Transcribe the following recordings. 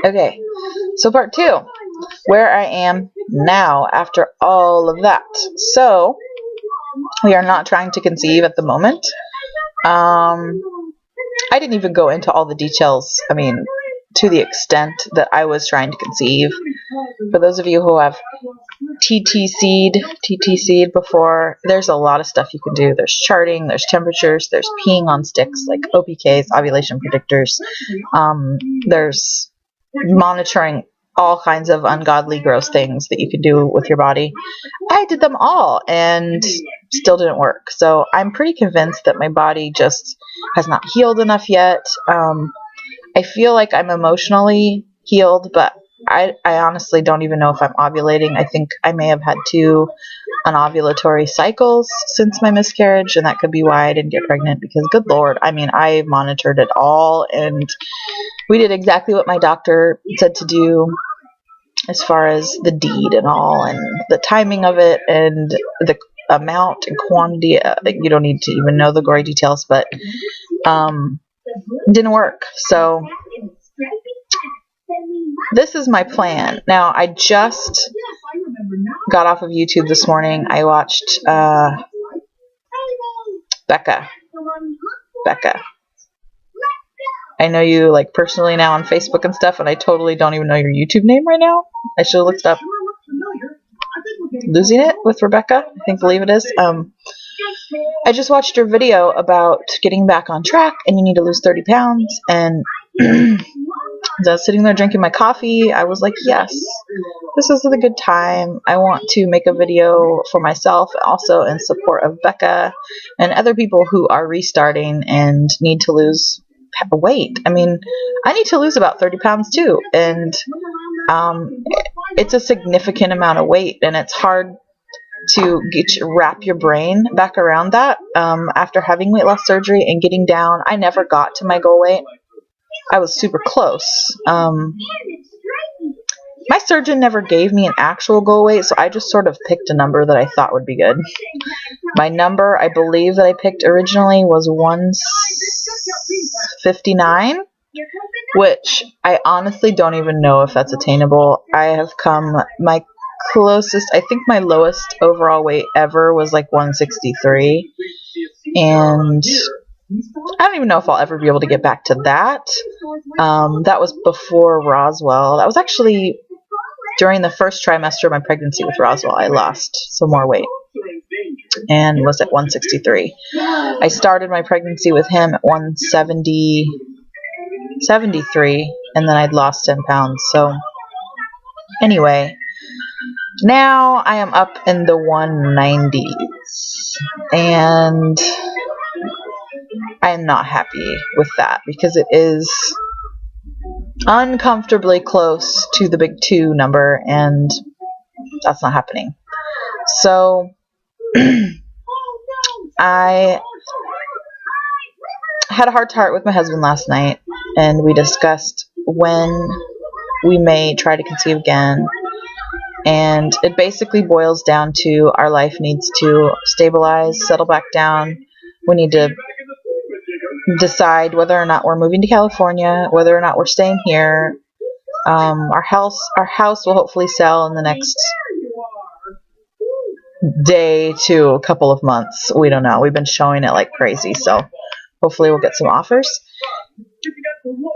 Okay, so part 2, where I am now after all of that. So, we are not trying to conceive at the moment. I didn't even go into all the details, to the extent that I was trying to conceive. For those of you who have TTC'd before, there's a lot of stuff you can do. There's charting, there's temperatures, there's peeing on sticks like OPKs, ovulation predictors. There's monitoring all kinds of ungodly, gross things that you can do with your body. I did them all and still didn't work. So I'm pretty convinced that my body just has not healed enough yet. I feel like I'm emotionally healed, but I honestly don't even know if I'm ovulating. I think I may have had 2 unovulatory cycles since my miscarriage, and that could be why I didn't get pregnant, because good Lord, I monitored it all, and we did exactly what my doctor said to do as far as the deed and all, and the timing of it, and the amount and quantity. You don't need to even know the gory details, but it didn't work. So this is my plan. Now, I just got off of YouTube this morning. I watched Becca. I know you like personally now on Facebook and stuff, and I totally don't even know your YouTube name right now. I should have looked up. Losing It with Rebecca, I believe it is. I just watched your video about getting back on track, and you need to lose 30 pounds, and as I was sitting there drinking my coffee, I was like, yes, this is a good time. I want to make a video for myself, also in support of Becca and other people who are restarting and need to lose weight. I need to lose about 30 pounds too, and it's a significant amount of weight, and it's hard to wrap your brain back around that after having weight loss surgery and getting down. I never got to my goal weight. I was super close. My surgeon never gave me an actual goal weight, so I just sort of picked a number that I thought would be good. My number, I believe, that I picked originally was 159, which I honestly don't even know if that's attainable. I have come, my closest, I think my lowest overall weight ever was like 163, and I don't even know if I'll ever be able to get back to that. That was before Roswell. That was actually during the first trimester of my pregnancy with Roswell. I lost some more weight and was at 163. I started my pregnancy with him at 173, and then I'd lost 10 pounds. So anyway, now I am up in the 190s, and I am not happy with that because it is uncomfortably close to the big 2 number, and that's not happening. So I had a heart-to-heart with my husband last night, and we discussed when we may try to conceive again. And it basically boils down to our life needs to stabilize, settle back down. We need to decide whether or not we're moving to California, whether or not we're staying here. Our house will hopefully sell in the next day to a couple of months. We don't know. We've been showing it like crazy, so hopefully we'll get some offers.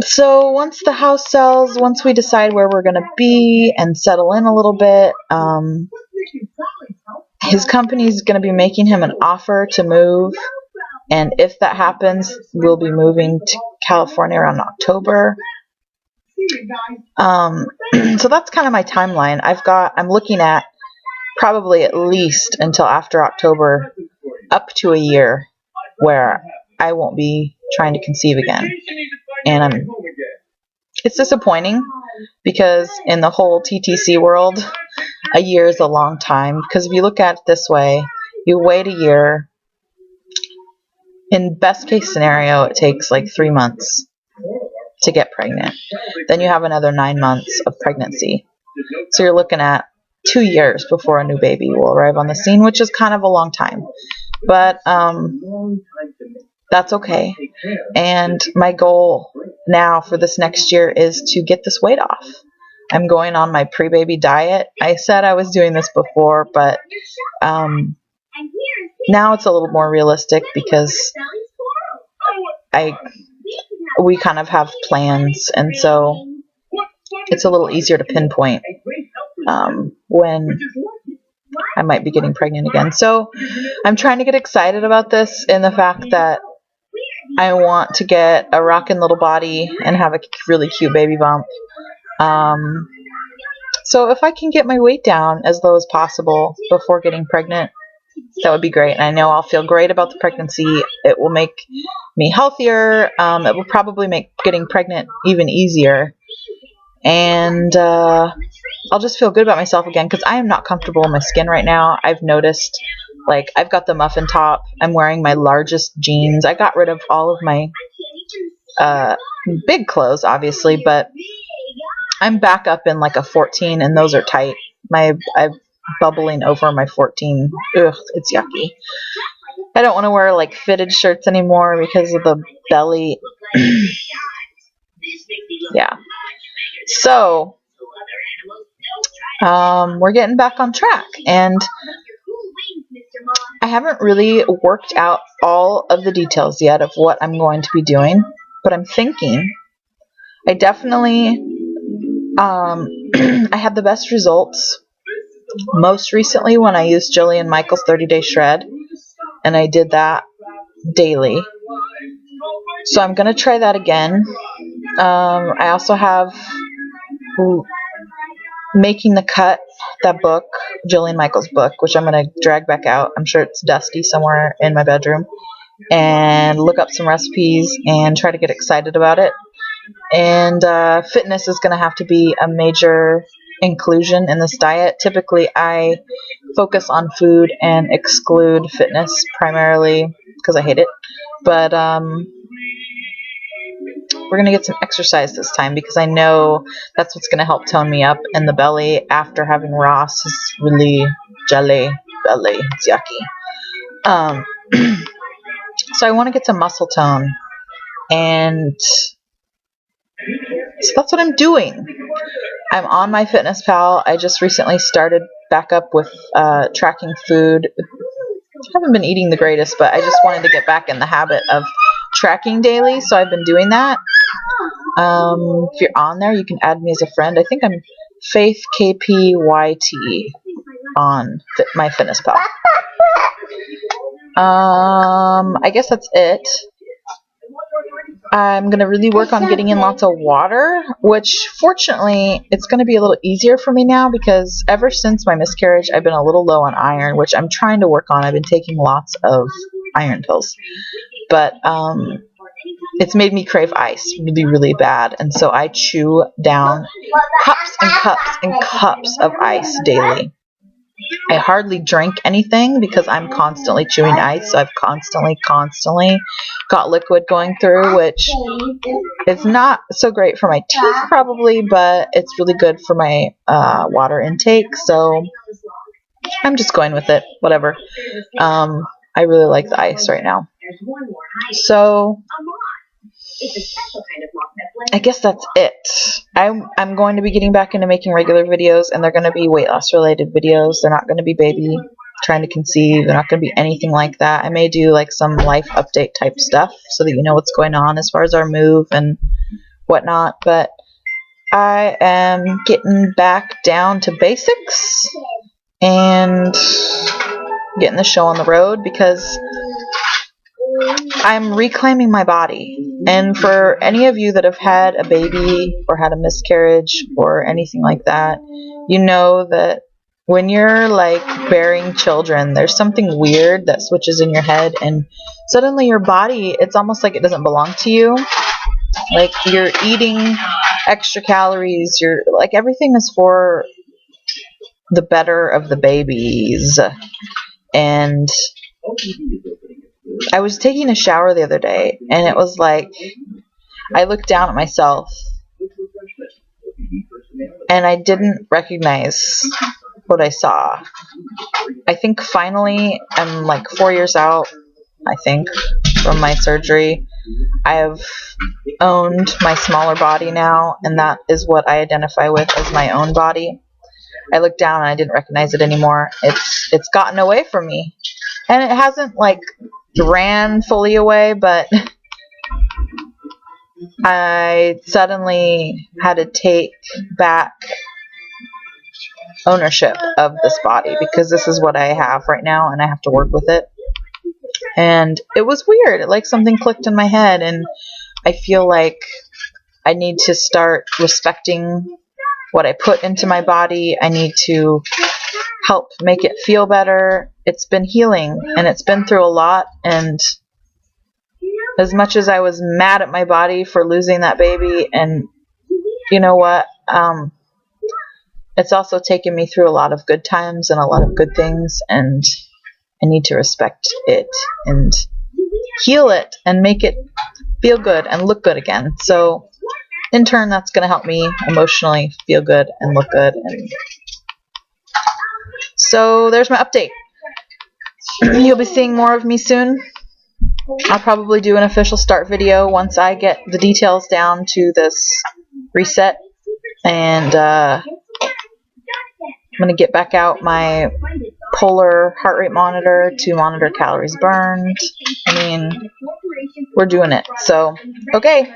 So once the house sells, once we decide where we're going to be and settle in a little bit, his company's going to be making him an offer to move. And if that happens, we'll be moving to California around October. So that's kind of my timeline. I'm looking at probably at least until after October, up to a year, where I won't be trying to conceive again. And it's disappointing because in the whole TTC world, a year is a long time. Because if you look at it this way, you wait a year. In best case scenario, it takes like 3 months to get pregnant. Then you have another 9 months of pregnancy. So you're looking at 2 years before a new baby will arrive on the scene, which is kind of a long time. But that's okay. And my goal now for this next year is to get this weight off. I'm going on my pre-baby diet. I said I was doing this before, but now it's a little more realistic because we kind of have plans, and so it's a little easier to pinpoint when I might be getting pregnant again. So I'm trying to get excited about this in the fact that I want to get a rockin' little body and have a really cute baby bump. So if I can get my weight down as low as possible before getting pregnant, that would be great. And I know I'll feel great about the pregnancy. It will make me healthier. It will probably make getting pregnant even easier. And I'll just feel good about myself again, because I am not comfortable in my skin right now. I've noticed, like, I've got the muffin top. I'm wearing my largest jeans. I got rid of all of my big clothes, obviously, but I'm back up in like a 14, and those are tight. I'm bubbling over my 14. Ugh, it's yucky. I don't want to wear like fitted shirts anymore because of the belly. Yeah. So, we're getting back on track, and I haven't really worked out all of the details yet of what I'm going to be doing, but I'm thinking I definitely, I had the best results most recently when I used Jillian Michaels 30-Day Shred, and I did that daily. So I'm going to try that again. I also have Making the Cut, that book, Jillian Michaels' book, which I'm going to drag back out. I'm sure it's dusty somewhere in my bedroom. And look up some recipes and try to get excited about it. And fitness is going to have to be a major inclusion in this diet. Typically, I focus on food and exclude fitness primarily because I hate it. But we're going to get some exercise this time because I know that's what's going to help tone me up. And the belly after having Ross is really jelly belly. It's yucky. So I want to get some muscle tone. And so that's what I'm doing. I'm on my Fitness Pal. I just recently started back up with tracking food. I haven't been eating the greatest, but I just wanted to get back in the habit of tracking daily, so I've been doing that. If you're on there, you can add me as a friend. I think I'm Faith KPYT on my Fitness Pal. I guess that's it. I'm going to really work on getting in lots of water, which fortunately it's going to be a little easier for me now because ever since my miscarriage I've been a little low on iron, which I'm trying to work on. I've been taking lots of iron pills, but it's made me crave ice really, really bad, and so I chew down cups and cups and cups of ice daily. I hardly drink anything because I'm constantly chewing ice, so I've constantly got liquid going through, which is not so great for my teeth probably, but it's really good for my water intake, so I'm just going with it, whatever. I really like the ice right now. So I guess that's it. I'm going to be getting back into making regular videos, and they're going to be weight loss related videos. They're not going to be baby trying to conceive. They're not going to be anything like that. I may do like some life update type stuff so that you know what's going on as far as our move and whatnot. But I am getting back down to basics and getting the show on the road because I'm reclaiming my body. And for any of you that have had a baby or had a miscarriage or anything like that, you know that when you're like bearing children, there's something weird that switches in your head, and suddenly your body, it's almost like it doesn't belong to you. Like you're eating extra calories, you're like everything is for the better of the babies. And I was taking a shower the other day, and it was like I looked down at myself and I didn't recognize what I saw. I think finally I'm like 4 years out, I think, from my surgery. I have owned my smaller body now, and that is what I identify with as my own body. I looked down and I didn't recognize it anymore. It's gotten away from me. And it hasn't like ran fully away, but I suddenly had to take back ownership of this body because this is what I have right now and I have to work with it. And it was weird. Like something clicked in my head, and I feel like I need to start respecting what I put into my body. I need to help make it feel better. It's been healing and it's been through a lot, and as much as I was mad at my body for losing that baby, and you know what, it's also taken me through a lot of good times and a lot of good things, and I need to respect it and heal it and make it feel good and look good again. So in turn, that's going to help me emotionally feel good and look good. And so there's my update. You'll be seeing more of me soon. I'll probably do an official start video once I get the details down to this reset. And I'm going to get back out my polar heart rate monitor to monitor calories burned. I mean, we're doing it. So, okay.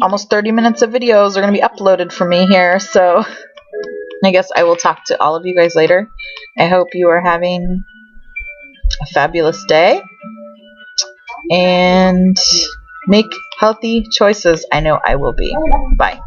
Almost 30 minutes of videos are going to be uploaded for me here. So, I guess I will talk to all of you guys later. I hope you are having a fabulous day. And make healthy choices. I know I will be. Bye.